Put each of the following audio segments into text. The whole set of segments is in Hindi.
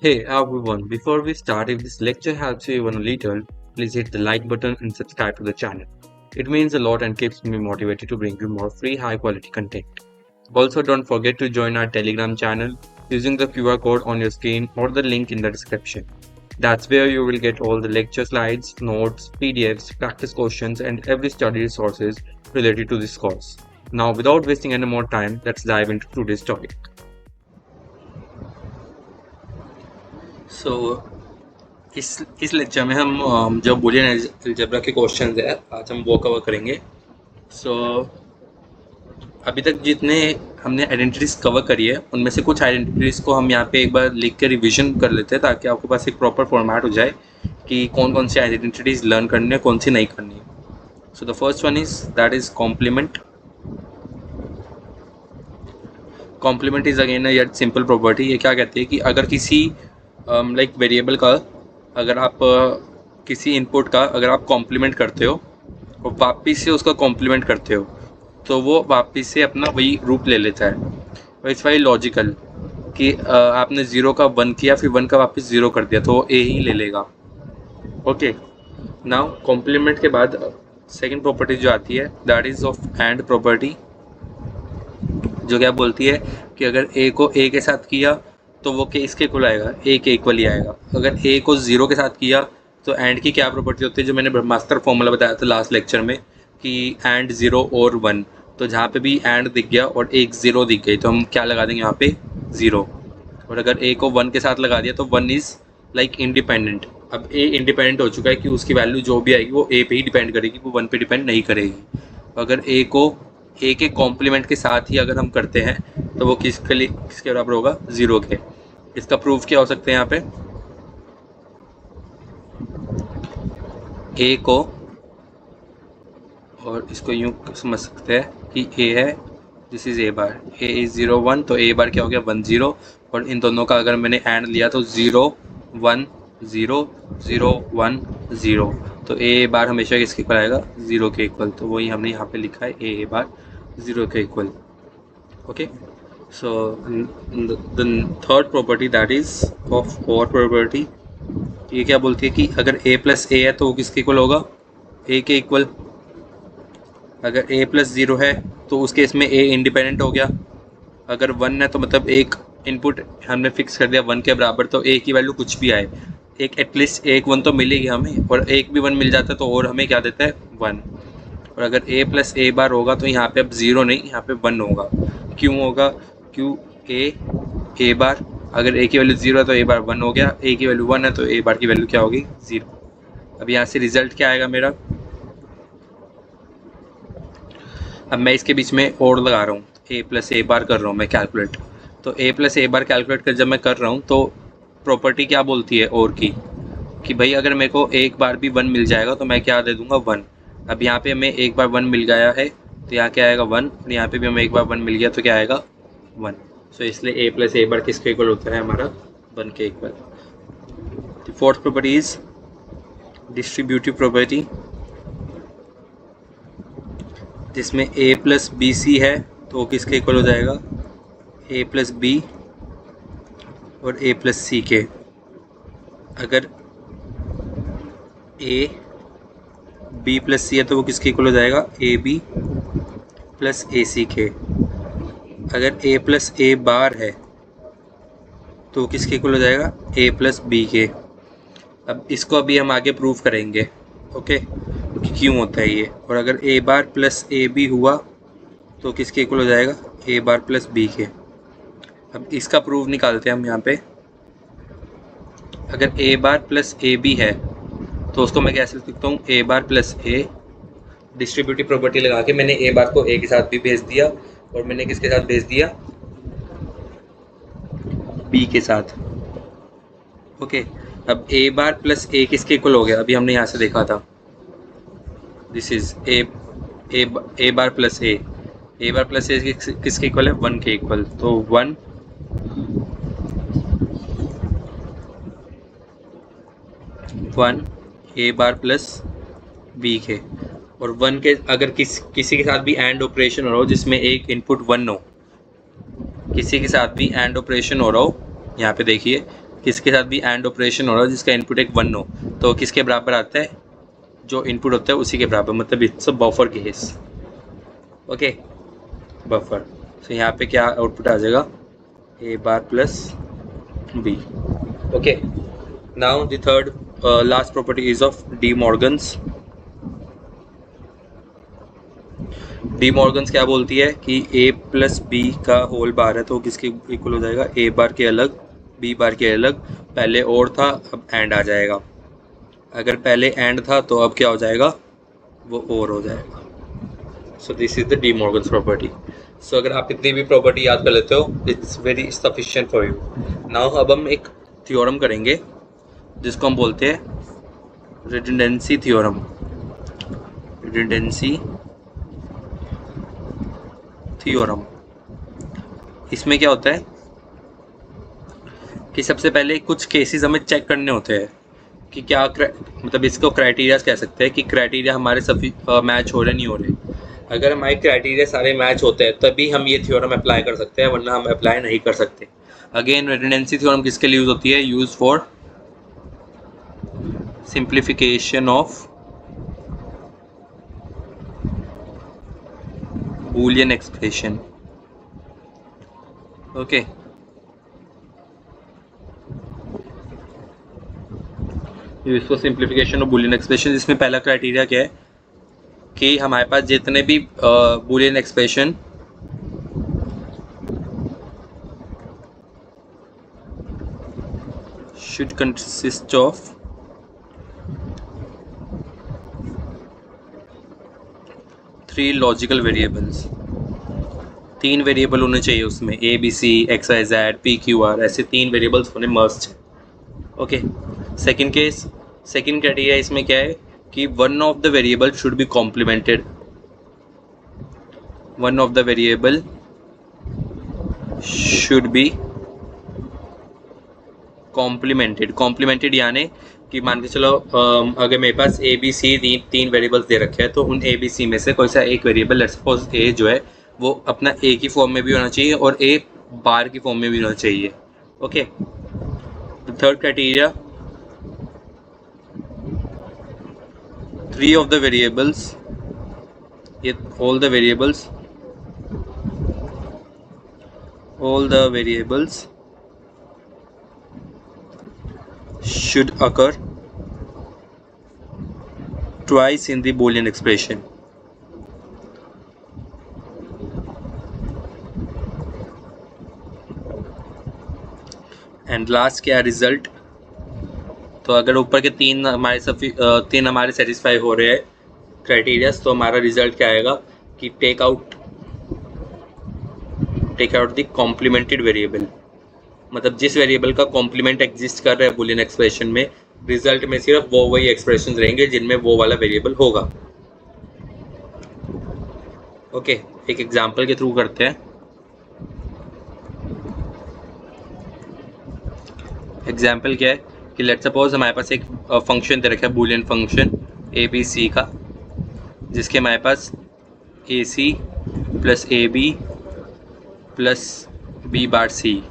Hey everyone, before we start, if this lecture helps you even a little, please hit the like button and subscribe to the channel. It means a lot and keeps me motivated to bring you more free high quality content. Also, don't forget to join our Telegram channel using the QR code on your screen or the link in the description. That's where you will get all the lecture slides, notes, PDFs, practice questions, and every study resources related to this course. Now, without wasting any more time, let's dive into today's topic. सो इस लेक्चर में हम जो बूलियन अलजेब्रा के क्वेश्चंस है आज हम वो कवर करेंगे। सो अभी तक जितने हमने आइडेंटिटीज कवर करी है उनमें से कुछ आइडेंटिटीज को हम यहाँ पे एक बार लिख के रिविजन कर लेते हैं ताकि आपके पास एक प्रॉपर फॉर्मेट हो जाए कि कौन कौन सी आइडेंटिटीज लर्न करनी है, कौन सी नहीं करनी है। So the first one is that is complement. Complement is again yet simple property. ये क्या कहते हैं कि अगर किसी लाइक वेरिएबल का अगर आप किसी इनपुट का अगर आप कॉम्प्लीमेंट करते हो और वापिस से उसका कॉम्प्लीमेंट करते हो तो वो वापिस से अपना वही रूप ले लेता है। इट्स वेरी लॉजिकल कि आपने 0 का 1 किया फिर 1 का वापस 0 कर दिया तो वो ए ही ले लेगा। ओके, नाउ कॉम्प्लीमेंट के बाद सेकेंड प्रॉपर्टी जो आती है that is of and property, जो क्या बोलती है कि अगर ए को ए के साथ किया तो वो के इसके इक्वल आएगा, ए के इक्वल ही आएगा। अगर ए को 0 के साथ किया तो एंड की क्या प्रॉपर्टी होती है, जो मैंने ब्रह्मास्त्र फॉर्मूला बताया था लास्ट लेक्चर में कि एंड 0 और 1, तो जहाँ पे भी एंड दिख गया और एक 0 दिख गई तो हम क्या लगा देंगे यहाँ पे 0। और अगर ए को 1 के साथ लगा दिया तो 1 इज़ लाइक इंडिपेंडेंट। अब ए इंडिपेंडेंट हो चुका है कि उसकी वैल्यू जो भी आएगी वो ए पे ही डिपेंड करेगी, वो 1 पे डिपेंड नहीं करेगी। अगर ए को ए के कॉम्प्लीमेंट के साथ ही अगर हम करते हैं तो वो किसके बराबर होगा, 0 के। इसका प्रूफ क्या हो सकते हैं यहाँ पे, ए को, और इसको यूँ समझ सकते हैं कि ए है, this is A bar, A is 0 1 तो ए बार क्या हो गया 1 0, और इन दोनों का अगर मैंने एंड लिया तो 0 1 0 0 1 0, तो ए बार हमेशा किसके इक्वल आएगा, 0 के इक्वल। तो वही हमने यहाँ पे लिखा है ए बार 0 के equal. Okay, so the third property that is of or property, ये क्या बोलती है कि अगर a प्लस ए है तो वो किसके इक्वल होगा, a के इक्वल। अगर a प्लस 0 है तो उस केस में a इंडिपेंडेंट हो गया। अगर 1 है तो मतलब एक इनपुट हमने फिक्स कर दिया 1 के बराबर, तो a की वैल्यू कुछ भी आए, एक एटलीस्ट एक 1 तो मिलेगी हमें, और एक भी 1 मिल जाता है तो और हमें क्या देता है 1। और अगर a प्लस ए बार होगा तो यहाँ पे अब 0 नहीं, यहाँ पे 1 होगा। क्यों होगा, क्यों ए बार, अगर ए की वैल्यू 0 है तो ए बार 1 हो गया, ए की वैल्यू 1 है तो ए बार की वैल्यू क्या होगी 0। अब यहाँ से रिजल्ट क्या आएगा मेरा, अब मैं इसके बीच में और लगा रहा हूँ, ए प्लस ए बार कर रहा हूँ मैं कैलकुलेट। तो ए प्लस ए बार कैलकुलेट कर जब मैं कर रहा हूँ तो प्रॉपर्टी क्या बोलती है और की, कि भाई अगर मेरे को एक बार भी 1 मिल जाएगा तो मैं क्या दे दूंगा 1। अब यहाँ पे हमें एक बार 1 मिल गया है तो यहाँ क्या आएगा 1, और यहाँ पे भी हमें एक बार 1 मिल गया तो क्या आएगा 1। सो इसलिए ए प्लस ए बार किसके इक्वल होता है हमारा 1 के equal. The fourth property is distributive property, जिसमें ए प्लस बी सी है तो वो किसके इक्वल हो जाएगा, ए प्लस बी और ए प्लस सी के। अगर ए बी प्लस सी है तो वो किसके इक्वल हो जाएगा, ए बी प्लस ए सी के। अगर ए प्लस ए बार है तो किसके इक्वल हो जाएगा, ए प्लस बी के। अब इसको अभी हम आगे प्रूव करेंगे, ओके, कि क्यों होता है ये। और अगर ए बार प्लस ए बी हुआ तो किसके इक्वल हो जाएगा, ए बार प्लस बी के। अब इसका प्रूफ निकालते हैं हम यहाँ पे। अगर ए बार प्लस ए बी है तो उसको मैं कैसे लिखता हूँ, ए बार प्लस ए, डिस्ट्रीब्यूटिव प्रॉपर्टी लगा के मैंने ए बार को ए के साथ भी भेज दिया और मैंने किसके साथ भेज दिया, बी के साथ। ओके, अब ए बार प्लस ए किसके इक्वल हो गया, अभी हमने यहाँ से देखा था, this is A bar plus A, A bar plus A किसके इक्वल है 1 के इक्वल। तो 1 ए बार प्लस बी के, और 1 के अगर किसी के साथ भी एंड ऑपरेशन हो रहा हो जिसमें एक इनपुट 1 हो, किसी के साथ भी एंड ऑपरेशन हो रहा हो, यहाँ पे देखिए किसके साथ भी एंड ऑपरेशन हो रहा है जिसका इनपुट एक 1 हो तो किसके बराबर आता है, जो इनपुट होता है उसी के बराबर, मतलब it's a buffer case. Okay, buffer. तो यहाँ पे क्या आउटपुट आ जाएगा, A bar plus B. Okay, now the third last property is of De Morgan's. De Morgan's क्या बोलती है कि ए प्लस बी का होल बार है तो किसके इक्वल हो जाएगा, ए बार के अलग बी बार के अलग, पहले और था अब एंड आ जाएगा, अगर पहले एंड था तो अब क्या हो जाएगा, वो और हो जाएगा। So this is the De Morgan's property. So अगर आप इतनी भी प्रॉपर्टी याद कर लेते हो it's very sufficient for you. Now अब हम एक थ्योरम करेंगे जिसको हम बोलते हैं रिडंडेंसी थ्योरम। रिडंडेंसी थ्योरम, इसमें क्या होता है कि सबसे पहले कुछ केसेस हमें चेक करने होते हैं कि क्या मतलब इसको क्राइटेरिया कह सकते हैं कि क्राइटेरिया हमारे सभी मैच हो रहे नहीं हो रहे। अगर हमारे क्राइटेरिया सारे मैच होते हैं तभी हम ये थ्योरम अप्लाई कर सकते हैं, वरना हम अप्लाई नहीं कर सकते। अगेन रिडंडेंसी थ्योरम किसके लिए यूज होती है, use for simplification of Boolean expression. Okay, use for simplification of Boolean expression, जिसमें पहला क्राइटेरिया क्या है कि हमारे पास जितने भी Boolean expression should consist of three logical variables, तीन वेरिएबल होने चाहिए उसमें, A B C X Y Z P Q R, ऐसे तीन वेरिएबल्स होने मस्ट है। Okay, second case, second criteria इसमें क्या है कि one of the variable should be complemented, one of the variable should be complemented. Complemented यानी कि मान के चलो अगर मेरे पास ए बी सी तीन वेरिएबल्स दे रखे हैं तो उन ए बी सी में से कोई सा एक वेरिएबल, लेट्स सपोज ए जो है वो अपना ए की फॉर्म में भी होना चाहिए और ए बार की फॉर्म में भी होना चाहिए। Okay, third criteria, three of the variables, ये all the variables should occur twice in the Boolean expression. And last क्या रिजल्ट, तो अगर ऊपर के तीन हमारे सेटिस्फाई हो रहे हैं क्राइटेरियाज तो हमारा रिजल्ट क्या आएगा कि take out the complemented variable, मतलब जिस वेरिएबल का कॉम्प्लीमेंट एग्जिस्ट कर रहा है बूलियन एक्सप्रेशन में, रिजल्ट में सिर्फ वो वही एक्सप्रेशन रहेंगे जिनमें वो वाला वेरिएबल होगा। ओके, एक एग्जांपल के थ्रू करते हैं। एग्जाम्पल क्या है कि लेट्स सपोज हमारे पास एक फंक्शन दे रखा है Boolean function A B C का, जिसके हमारे पास A C plus A B plus B bar C,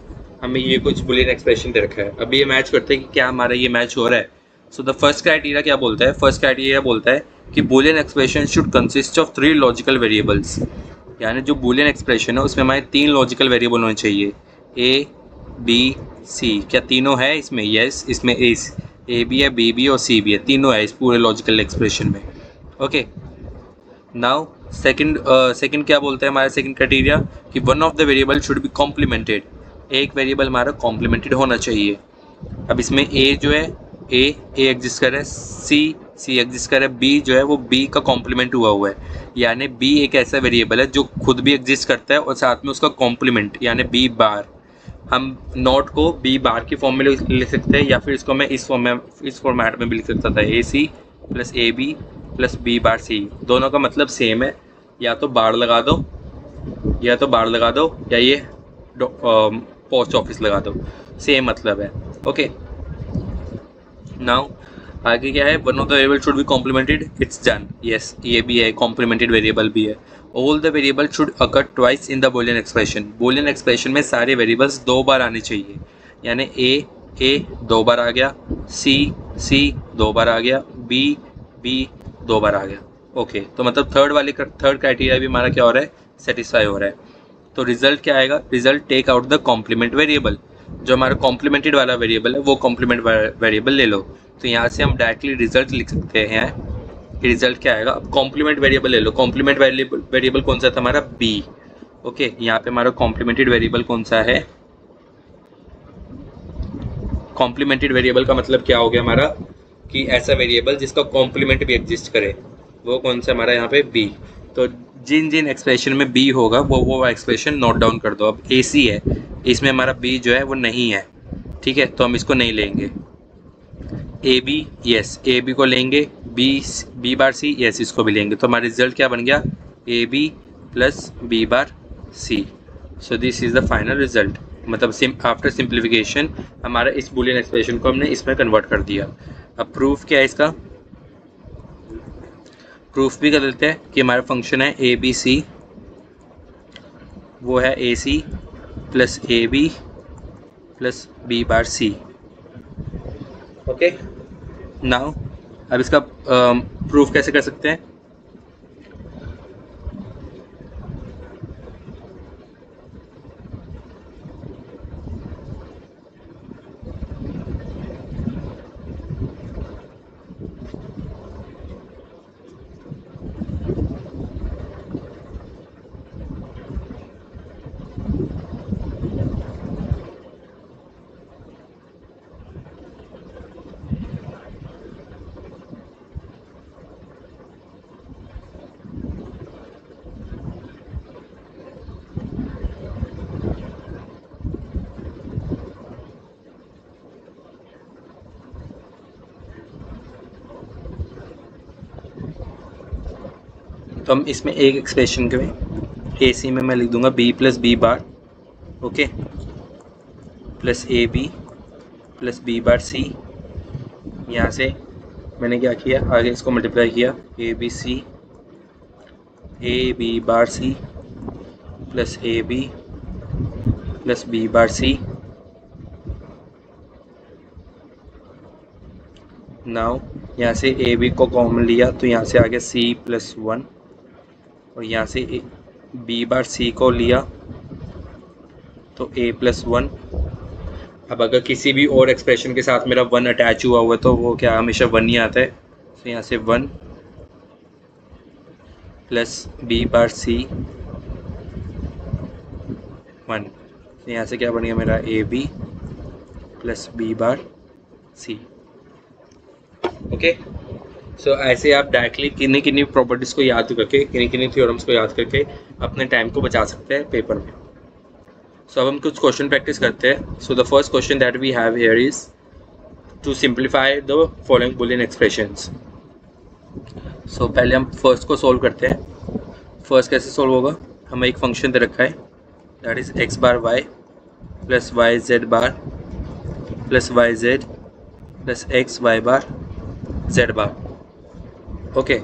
हमें ये कुछ बूलियन एक्सप्रेशन दे रखा है। अभी ये मैच करते हैं कि क्या हमारा ये मैच हो रहा है। सो द फर्स्ट क्राइटेरिया क्या बोलता है, फर्स्ट क्राइटेरिया बोलता है कि Boolean expression should consist of three logical variables, यानी जो बूलियन एक्सप्रेशन है उसमें हमारे तीन लॉजिकल वेरिएबल होने चाहिए, ए बी सी। क्या तीनों है इसमें, यस, इसमें ए बी है, बी बी और सी भी है, तीनों है इस पूरे लॉजिकल एक्सप्रेशन में। ओके, नाउ सेकंड क्या बोलते हैं हमारा सेकंड क्राइटेरिया कि one of the variable should be complimented, एक वेरिएबल हमारा कॉम्प्लीमेंटेड होना चाहिए। अब इसमें ए जो है ए एग्जिस्ट कर रहा है, सी एग्जिस्ट कर रहा है, बी जो है वो बी का कॉम्प्लीमेंट हुआ है, यानी बी एक ऐसा वेरिएबल है जो खुद भी एग्जिस्ट करता है और साथ में उसका कॉम्प्लीमेंट यानी बी बार। हम नोट को बी बार की फॉर्म में लिख सकते हैं या फिर इसको मैं इस फॉर्मेट में भी लिख सकता था, A C plus A B plus B bar C. दोनों का मतलब सेम है, या तो बार लगा दो या ये पोस्ट ऑफिस लगा दो, सेम मतलब है। ओके, नाउ आगे क्या है, one of the variable should be complimented, it's done, yes ये भी है, कॉम्प्लीमेंटेड वेरिएबल भी है। All the variable should occur twice in the Boolean expression, Boolean expression में सारे वेरिएबल्स दो बार आने चाहिए, यानी ए ए 2 बार आ गया, सी 2 बार आ गया, बी 2 बार आ गया। ओके, तो मतलब थर्ड क्राइटेरिया भी हमारा क्या हो रहा है, सेटिस्फाई हो रहा है। तो रिजल्ट क्या आएगा, result take out the complement variable. जो हमारा कॉम्प्लीमेंटेड वाला वेरिएबल है वो कॉम्प्लीमेंट वेरिएबल ले लो। तो यहाँ से हम डायरेक्टली रिजल्ट लिख सकते हैं। रिजल्ट क्या आएगा, अब कॉम्प्लीमेंट वेरिएबल ले लो। कॉम्प्लीमेंट वेरिएबल कौन सा था हमारा, बी। ओके, यहाँ पे हमारा कॉम्प्लीमेंटेड वेरिएबल कौन सा है, कॉम्प्लीमेंटेड वेरिएबल का मतलब क्या हो गया हमारा, कि ऐसा वेरिएबल जिसका कॉम्प्लीमेंट भी एग्जिस्ट करे, वो कौन सा हमारा यहाँ पे बी। तो जिन जिन एक्सप्रेशन में बी होगा वो एक्सप्रेशन नोट डाउन कर दो। अब ए सी है, इसमें हमारा बी जो है वो नहीं है, ठीक है, तो हम इसको नहीं लेंगे। A B, yes, A B को लेंगे। बी बार सी, यस, इसको भी लेंगे। तो हमारा रिजल्ट क्या बन गया, A B plus B bar C. So this is the final result. मतलब आफ्टर सिंप्लीफिकेशन हमारा इस बुलियन एक्सप्रेशन को हमने इसमें कन्वर्ट कर दिया। अब प्रूफ क्या है इसका, प्रूफ भी कर देते हैं कि हमारा फंक्शन है ए बी सी, वो है A C plus A B plus B bar C. Okay, now अब इसका प्रूफ कैसे कर सकते हैं, तो हम इसमें एक एक्सप्रेशन के में ए सी में मैं लिख दूंगा B plus B bar, okay, plus A B plus B bar C. यहाँ से मैंने क्या किया, आगे इसको मल्टीप्लाई किया, A B bar C plus A B plus B bar C. Now यहाँ से ए बी को कॉमन लिया तो यहाँ से आ गया सी प्लस 1, और यहाँ से बी बार सी को लिया तो ए प्लस 1। अब अगर किसी भी और एक्सप्रेशन के साथ मेरा 1 अटैच हुआ हुआ है तो वो क्या हमेशा 1 ही आता है। तो यहाँ से 1 प्लस बी बार सी 1। तो यहाँ से क्या बन गया मेरा A B plus B bar C. Okay, so ऐसे आप डायरेक्टली किन्हीं किन्हीं प्रॉपर्टीज़ को याद करके, किन्हीं किन्हीं थ्योरम्स को याद करके अपने टाइम को बचा सकते हैं पेपर में। सो अब हम कुछ क्वेश्चन प्रैक्टिस करते हैं। So the first question that we have here is to simplify the following Boolean expressions. So पहले हम फर्स्ट को सोल्व करते हैं। फर्स्ट कैसे सोल्व होगा, हमें एक फंक्शन दे रखा है that is X bar Y plus Y Z bar plus Y Z plus X Y bar Z bar. Okay,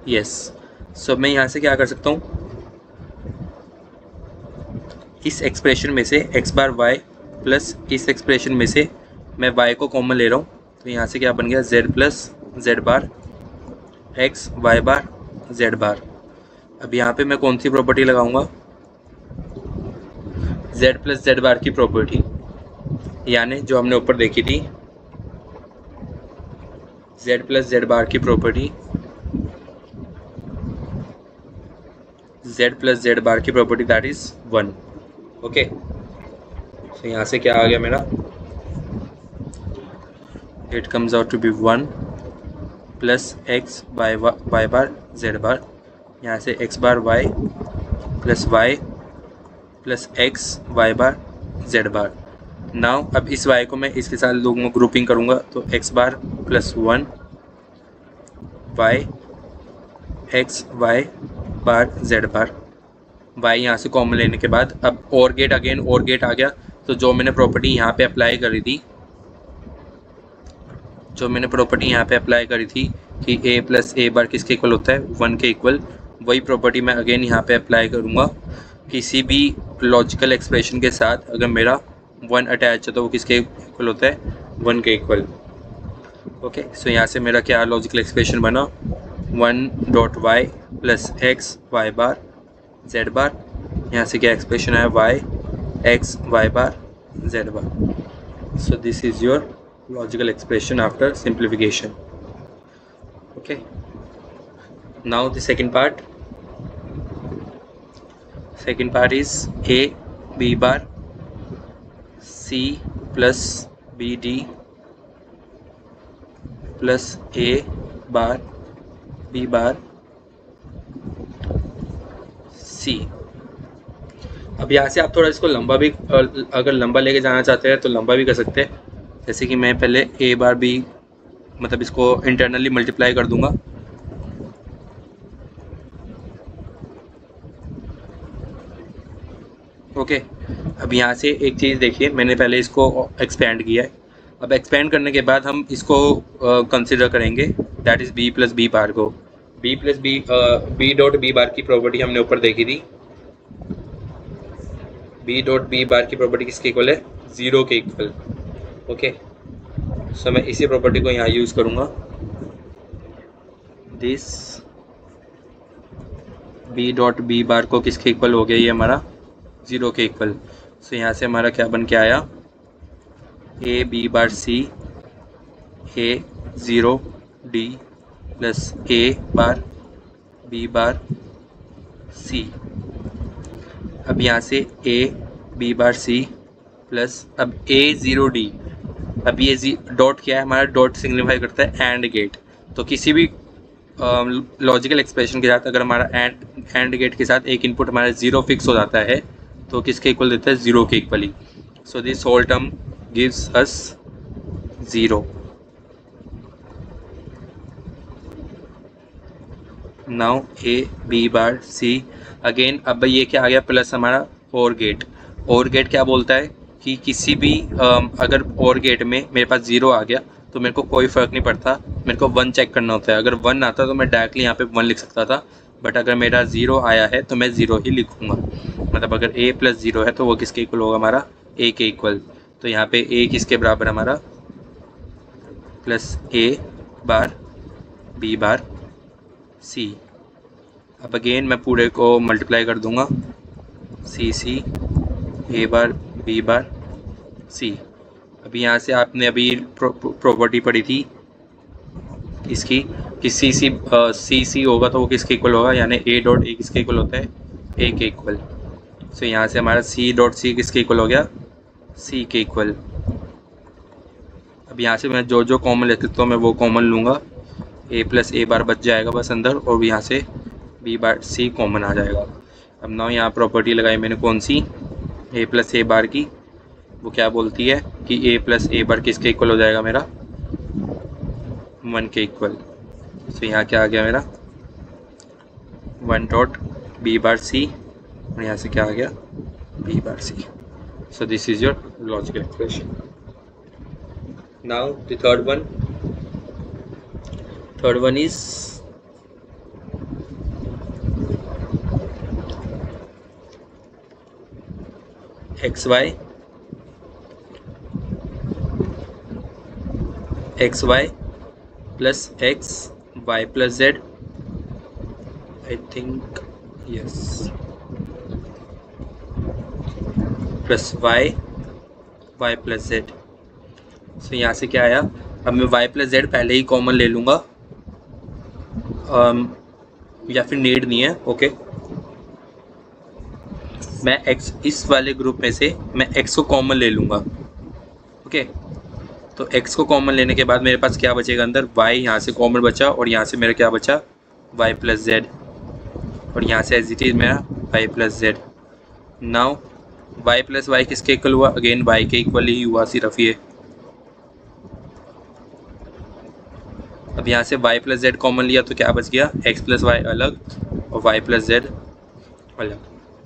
yes. So मैं यहाँ से क्या कर सकता हूँ, इस एक्सप्रेशन में से x बार y प्लस इस एक्सप्रेशन में से मैं y को कॉमन ले रहा हूँ। तो यहाँ से क्या बन गया z प्लस जेड बार x y बार z बार। अब यहाँ पे मैं कौन सी प्रॉपर्टी लगाऊंगा, z प्लस जेड बार की प्रॉपर्टी, यानी जो हमने ऊपर देखी थी z प्लस जेड बार की प्रॉपर्टी, z प्लस जेड बार की प्रॉपर्टी दैट इज 1। ओके, तो यहाँ से क्या आ गया मेरा, it comes out to be 1 plus X Y bar Z bar. यहाँ से x bar y plus y plus X Y bar Z bar. Now अब इस y को मैं इसके साथ लोगों में ग्रुपिंग करूँगा तो x बार plus 1 y x Y bar Z बार। y यहाँ से कॉमन लेने के बाद अब और गेट आ गया। तो जो मैंने प्रॉपर्टी यहाँ पे अप्लाई करी थी कि a प्लस ए बार किसके इक्वल होता है, 1 के इक्वल, वही प्रॉपर्टी मैं अगेन यहाँ पे अप्लाई करूँगा। किसी भी लॉजिकल एक्सप्रेशन के साथ अगर मेरा 1 अटैच है तो वो किसके इक्वल होता है, 1 के इक्वल। ओके, सो यहाँ से मेरा क्या लॉजिकल एक्सप्रेशन बना, 1.y plus X Y bar Z bar. यहाँ से क्या एक्सप्रेशन आया, Y X Y bar Z bar. So this is your logical expression after simplification. Okay, now the second part is a b bar c plus bd plus a bar b bar c। अब यहाँ से आप थोड़ा इसको लंबा भी, अगर लंबा लेके जाना चाहते हैं तो लंबा भी कर सकते हैं। जैसे कि मैं पहले a बार b, मतलब इसको इंटरनली मल्टीप्लाई कर दूंगा। ओके, अब यहाँ से एक चीज़ देखिए, मैंने पहले इसको एक्सपेंड किया है। अब एक्सपेंड करने के बाद हम इसको कंसिडर करेंगे, that is b plus B bar को। b plus B, B dot B bar की प्रॉपर्टी हमने ऊपर देखी थी। b डॉट बी बार की प्रॉपर्टी किसके इक्वल है, 0 के इक्वल। ओके, सो मैं इसी प्रॉपर्टी को यहाँ यूज़ करूँगा। This b dot B bar को किसके इक्वल हो गया, ये हमारा 0 के इक्वल। सो यहाँ से हमारा क्या बन के आया, A B bar C A 0 D plus A bar B bar C. अब यहाँ से ए बी बार सी प्लस अब ए 0 डी। अब ये डॉट क्या है, हमारा डॉट सिग्निफाई करता है एंड गेट। तो किसी भी लॉजिकल एक्सप्रेशन के साथ अगर हमारा एंड गेट के साथ एक इनपुट हमारा 0 फिक्स हो जाता है तो किसके इक्वल देता है, 0 के equally. So this whole term gives us 0। Now A B bar C again. अब ये क्या आ गया, प्लस हमारा और गेट। और गेट क्या बोलता है कि किसी भी अगर और गेट में मेरे पास 0 आ गया तो मेरे को कोई फ़र्क नहीं पड़ता, मेरे को 1 चेक करना होता है। अगर 1 आता तो मैं डायरेक्टली यहाँ पे 1 लिख सकता था, बट अगर मेरा 0 आया है तो मैं 0 ही लिखूँगा। मतलब अगर a प्लस 0 है तो वो किसके इक्वल होगा, हमारा a के इक्वल। तो यहाँ पे a किसके बराबर हमारा, plus a bar b bar c। अब अगेन मैं पूरे को मल्टीप्लाई कर दूंगा, सी सी a bar b bar c। अभी यहाँ से आपने अभी प्रॉपर्टी पढ़ी थी इसकी कि सी सी होगा तो वो किसके इक्वल होगा, यानी a डॉट a किसके इक्वल होता है, a के इक्वल। सो यहाँ से हमारा c डॉट c किसके इक्वल हो गया, c के इक्वल। अब यहाँ से मैं जो जो कॉमन ले सकता हूँ मैं वो कॉमन लूँगा, a प्लस a बार बच जाएगा बस अंदर, और यहाँ से b बार c कॉमन आ जाएगा। अब ना यहाँ प्रॉपर्टी लगाई मैंने कौन सी, a प्लस a बार की। वो क्या बोलती है कि a प्लस a बार किसके इक्वल हो जाएगा, मेरा 1 के इक्वल। सो यहाँ क्या आ गया मेरा 1 डॉट b बार c, और यहाँ से क्या आ गया b bar c। So this is your logical expression. Now the third one is xy plus x y plus z, I think yes, plus y plus z। सो यहाँ से क्या आया, अब मैं y plus z पहले ही कॉमन ले लूँगा, या फिर नीड नहीं है। ओके, मैं x इस वाले ग्रुप में से मैं x को कॉमन ले लूँगा। ओके, तो x को कॉमन लेने के बाद मेरे पास क्या बचेगा अंदर, y यहाँ से कॉमन बचा, और यहाँ से मेरा क्या बचा y प्लस जेड, और यहाँ से एज इट इज़ मेरा y plus Z. Now y plus Y किसके इक्वल हुआ, अगेन y के इक्वल ही हुआ सिर्फ ये। अब यहाँ से y प्लस जेड कॉमन लिया तो क्या बच गया, x प्लस वाई अलग और y प्लस जेड अलग।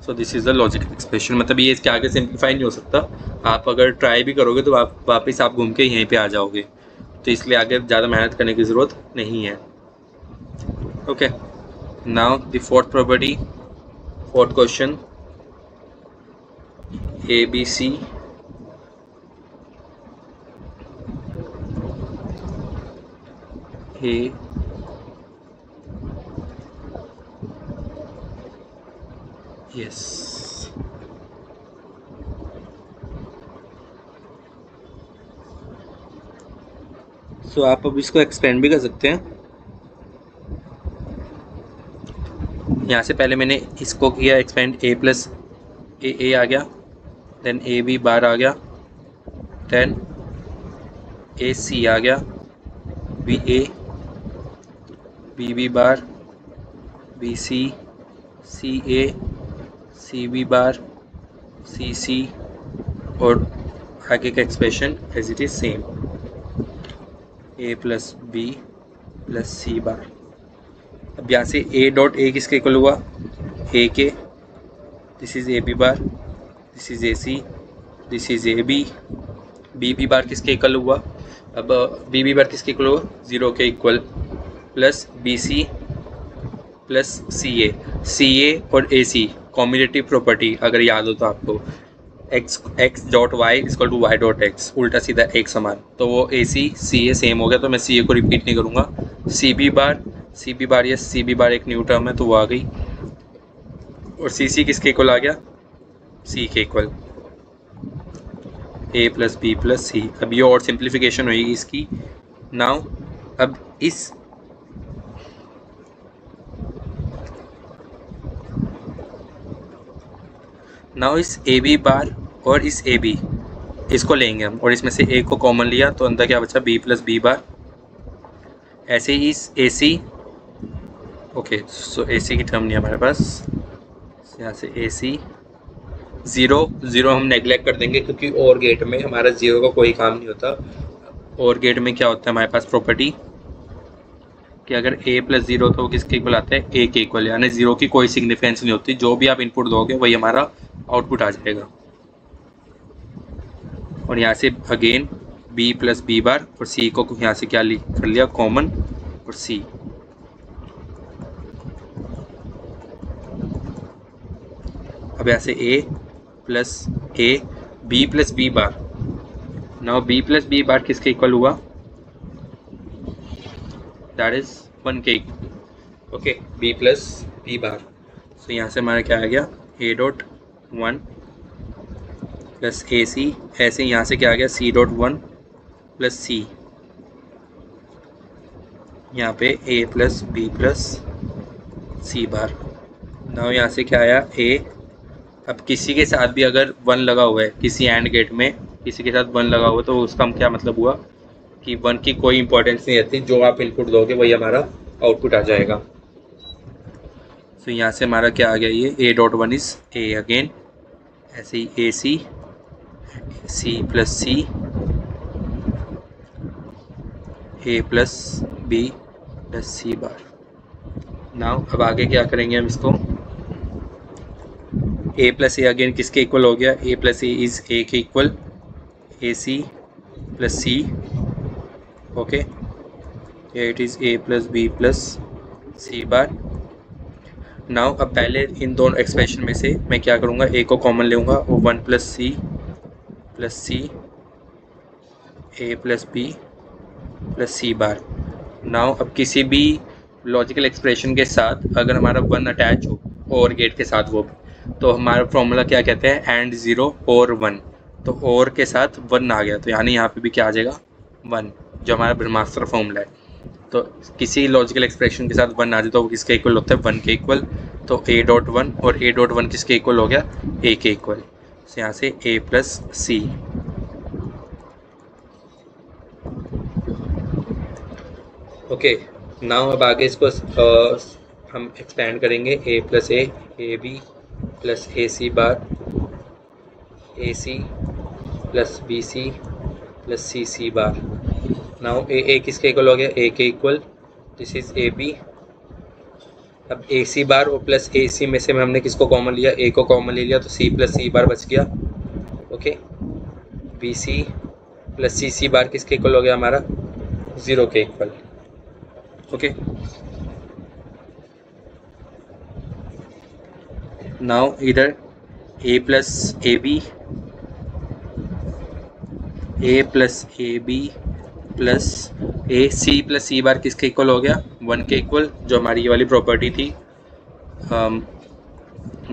So this is the logical expression. मतलब ये इसके आगे सिंप्लीफाई नहीं हो सकता, आप अगर ट्राई भी करोगे तो आप वापस आप घूम के यहीं पे आ जाओगे, तो इसलिए आगे ज़्यादा मेहनत करने की ज़रूरत नहीं है। Okay, Now the fourth property, fourth question, ABC A yes. So आप अब इसको एक्सपेंड भी कर सकते हैं। यहाँ से पहले मैंने इसको किया एक्सपेंड, a प्लस ए आ गया, देन ए बी बार आ गया, देन ए सी आ गया, B A, B B bar, B C, C A, C B bar, C C, और आगे का expression as it is same, A plus B plus C bar. अब यहाँ से ए डॉट ए किसके इक्वल हुआ, ए के, this is A B bar, this is A C, this is A B, B B bar किसके इक्वल हुआ, अब बी बी बार किसके इक्वल हुआ, 0 के equal, plus B C plus C A और ए सी कॉम्यूटेटिव प्रॉपर्टी अगर याद हो तो आपको, X dot Y equal to Y dot X, उल्टा सीधा एक समान, तो वो ए सी ए सेम हो गया, तो मैं सी ए को रिपीट नहीं करूँगा। C B bar yes, C B bar एक न्यू टर्म है तो वो आ गई, और सी किसके इक्वल आ गया, सी के इक्वल, ए प्लस बी प्लस सी। अब ये और सिंप्लीफिकेशन होगी इसकी। नाउ अब इस ए बी बार और इस ए बी इसको लेंगे हम, और इसमें से एक को कॉमन लिया तो अंदर क्या बचा, बी प्लस बी बार। ऐसे ही इस ए सी, ओके सो ए सी की टर्म नहीं है हमारे पास, यहाँ से ए सी, ज़ीरो हम नेगलेक्ट कर देंगे क्योंकि और गेट में हमारा ज़ीरो का कोई काम नहीं होता। और गेट में क्या होता है हमारे पास प्रॉपर्टी कि अगर a प्लस 0 तो किसके इक्वल आता है, a के इक्वल, यानी 0 की कोई सिग्निफिकेंस नहीं होती, जो भी आप इनपुट दोगे वही हमारा आउटपुट आ जाएगा। और यहाँ से again b plus B bar और c को यहाँ से क्या कर लिया कॉमन, और c। अब यहाँ से a plus a, b plus B bar, now b plus B bar किसके इक्वल हुआ, दैट इज 1 के equal, okay b plus B bar. So यहाँ से हमारा क्या आ गया, a dot 1 plus A C, ऐसे यहाँ से क्या आ गया, c डॉट 1 प्लस सी, यहाँ पे a plus B plus C bar. Now यहाँ से क्या आया a, अब किसी के साथ भी अगर 1 लगा हुआ है, किसी एंड गेट में किसी के साथ 1 लगा हुआ है तो उसका क्या मतलब हुआ कि 1 की कोई इंपॉर्टेंस नहीं रहती, जो आप इनपुट दोगे वही हमारा आउटपुट आ जाएगा। सो यहाँ से हमारा क्या आ गया, ये a dot 1 is a again, ऐसे ही A C plus C, A plus B plus C bar. Now अब आगे क्या करेंगे हम इसको, a प्लस ए अगेन किसके इक्वल हो गया, a plus A is a के equal, A C plus C, okay it is a plus B plus C bar. Now अब पहले इन दोनों एक्सप्रेशन में से मैं क्या करूँगा, a को कॉमन लूँगा, वो 1 plus C a plus B plus C bar. Now अब किसी भी लॉजिकल एक्सप्रेशन के साथ अगर हमारा 1 अटैच हो और गेट के साथ वो, तो हमारा फॉर्मूला क्या कहते हैं, एंड 0 और 1, तो और के साथ 1 आ गया, तो यानी यहाँ पे भी क्या आ जाएगा 1, जो हमारा ब्रह्मास्त्र फॉर्मूला है। तो किसी लॉजिकल एक्सप्रेशन के साथ 1 आ जाए तो वो किसके इक्वल होता है, 1 के इक्वल, तो a डॉट 1 और a डॉट 1 किसके इक्वल हो गया, a के इक्वल, तो यहाँ से a plus C. Okay now अब आगे इसको हम एक्सपेंड करेंगे, a plus A B plus A C bar, A C plus B C plus C bar. Now A किसके इक्वल हो गया, a के इक्वल, दिस इज ए बी। अब ए सी बार और प्लस ए सी में से हमने किसको कॉमन लिया, a को कॉमन ले लिया, तो c प्लस सी बार बच गया, okay B C plus C bar किसके इक्वल हो गया हमारा, 0 के इक्वल, ओके नाउ इधर A plus A B plus A C plus C bar किसके इक्वल हो गया, 1 के इक्वल, जो हमारी ये वाली प्रॉपर्टी थी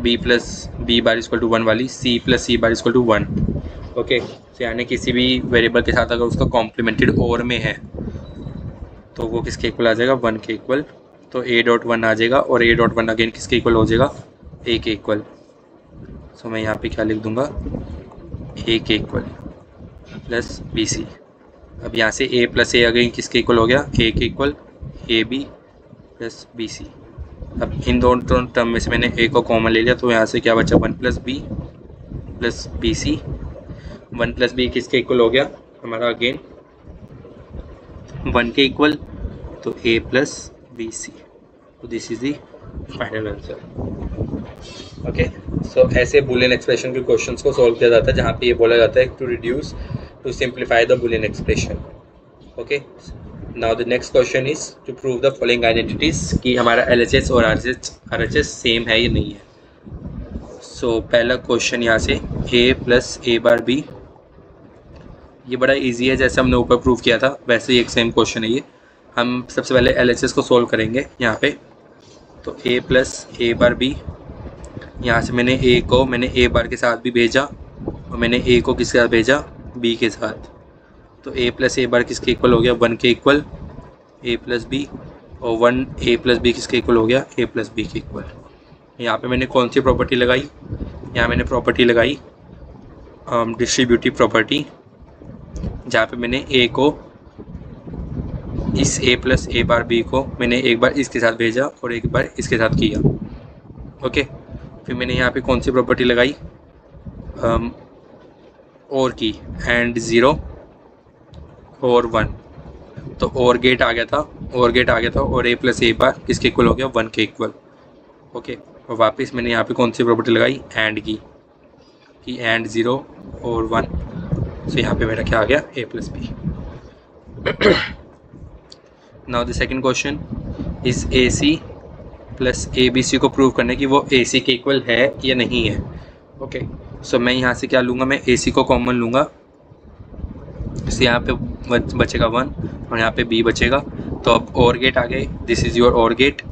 B plus B bar equal to 1 वाली, C plus C bar equal to 1। Okay, तो यानी किसी भी वेरिएबल के साथ अगर उसका कॉम्प्लीमेंटेड और में है तो वो किसके इक्वल आ जाएगा, 1 के इक्वल। तो ए डॉट 1 आ जाएगा और ए डॉट 1 अगेन किसके इक्वल हो जाएगा, ए के इक्वल। सो मैं यहाँ पे क्या लिख दूंगा, ए के इक्वल प्लस बी सी। अब यहाँ से ए प्लस ए अगेन किसके इक्वल हो गया, ए के equal, A B plus B C. अब इन दोनों टर्म में से मैंने ए को कॉमन ले लिया, तो यहाँ से क्या बचा, 1 plus B C. 1 plus B किसके इक्वल हो गया हमारा, अगेन 1 के इक्वल, तो ए प्लस बी सी। तो this is the final answer. Okay, so ऐसे बुलियन एक्सप्रेशन के क्वेश्चंस को सॉल्व किया जाता है जहाँ पे ये बोला जाता है to reduce, to simplify the Boolean expression. Okay, now the next question is to prove the following identities कि हमारा LHS और RHS सेम है या नहीं है। सो पहला क्वेश्चन यहाँ से a plus A bar B, ये बड़ा इजी है, जैसे हमने ऊपर प्रूव किया था वैसे ही एक सेम क्वेश्चन है ये। हम सबसे पहले LHS को सोल्व करेंगे यहाँ पे। तो a plus A bar B, यहाँ से मैंने a को मैंने a बार के साथ भी भेजा और मैंने a को किसके साथ भेजा, b के साथ। तो a प्लस ए बार किसके इक्वल हो गया, 1 के इक्वल, a प्लस बी, और 1 a प्लस बी किसके इक्वल हो गया, a प्लस बी के इक्वल। यहाँ पे मैंने कौन सी प्रॉपर्टी लगाई, यहाँ मैंने प्रॉपर्टी लगाई डिस्ट्रीब्यूटिव प्रॉपर्टी, जहाँ पे मैंने a को इस a plus A bar B को मैंने एक बार इसके साथ भेजा और एक बार इसके साथ किया। ओके, फिर मैंने यहाँ पे कौन सी प्रॉपर्टी लगाई, और की, एंड 0 और 1, तो और गेट आ गया था, और a प्लस ए बार किसके इक्वल हो गया, 1 के इक्वल। ओके, और वापस मैंने यहाँ पे कौन सी प्रॉपर्टी लगाई, एंड की एंड 0 और 1। सो यहाँ पे मेरा क्या आ गया, a plus B. Now the second question इस AC प्लस ABC को प्रूव करने की वो AC के इक्वल है या नहीं है। ओके, सो मैं यहाँ से क्या लूँगा, मैं AC को कॉमन लूँगा, इससे यहाँ पे बचेगा 1 और यहाँ पे B बचेगा। तो अब और गेट आ गए, दिस इज़ योर और गेट।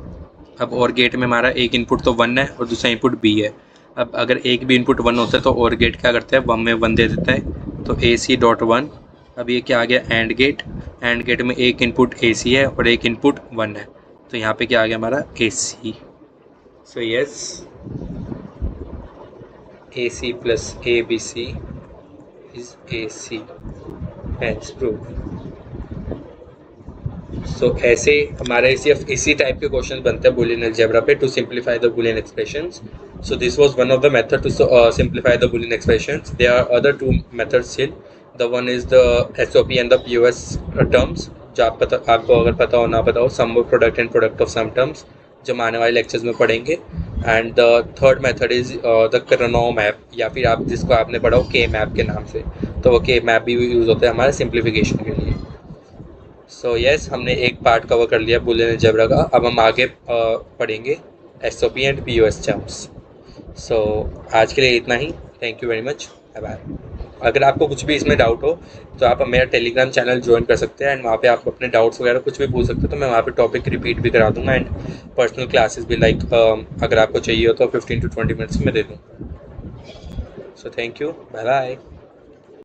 अब और गेट में हमारा एक इनपुट तो 1 है और दूसरा इनपुट B है। अब अगर एक भी इनपुट 1 होता है तो और गेट क्या करता है, 1 में 1 दे देता है, तो AC डॉट 1। अब ये क्या आ गया, एंड गेट में एक इनपुट AC है और एक इनपुट 1 है, तो यहाँ पे क्या आ गया हमारा, AC। So yes, AC plus ABC is AC, hence prove. So ऐसे हमारे सिर्फ इसी टाइप के क्वेश्चन बनते हैं बुलियन अलजेब्रा पे to simplify the Boolean expressions. So this was one of the method to simplify the Boolean expressions. There are other two methods still. The one is the SOP and the POS terms, जो आपको अगर पता हो ना पता हो, sum of product and product of sum terms, जो हम आने वाले लेक्चर्स में पढ़ेंगे। And the third method is the Carnot map, या फिर आप जिसको आपने पढ़ा हो के मैप के नाम से, तो वो के मैप भी यूज़ होता है हमारे सिंप्लीफिकेशन के लिए। सो यस, हमने एक पार्ट कवर कर लिया बुलियन अलजेब्रा का। अब हम आगे पढ़ेंगे SOP and POS terms. So आज के लिए इतना ही। Thank you very much, bye bye. अगर आपको कुछ भी इसमें डाउट हो तो आप मेरा टेलीग्राम चैनल ज्वाइन कर सकते हैं एंड वहाँ पे आप अपने डाउट्स वगैरह कुछ भी पूछ सकते हैं, तो मैं वहाँ पे टॉपिक रिपीट भी करा दूँगा एंड पर्सनल क्लासेस भी अगर आपको चाहिए हो तो 15 to 20 मिनट्स में दे दूँगा। So thank you, bye bye.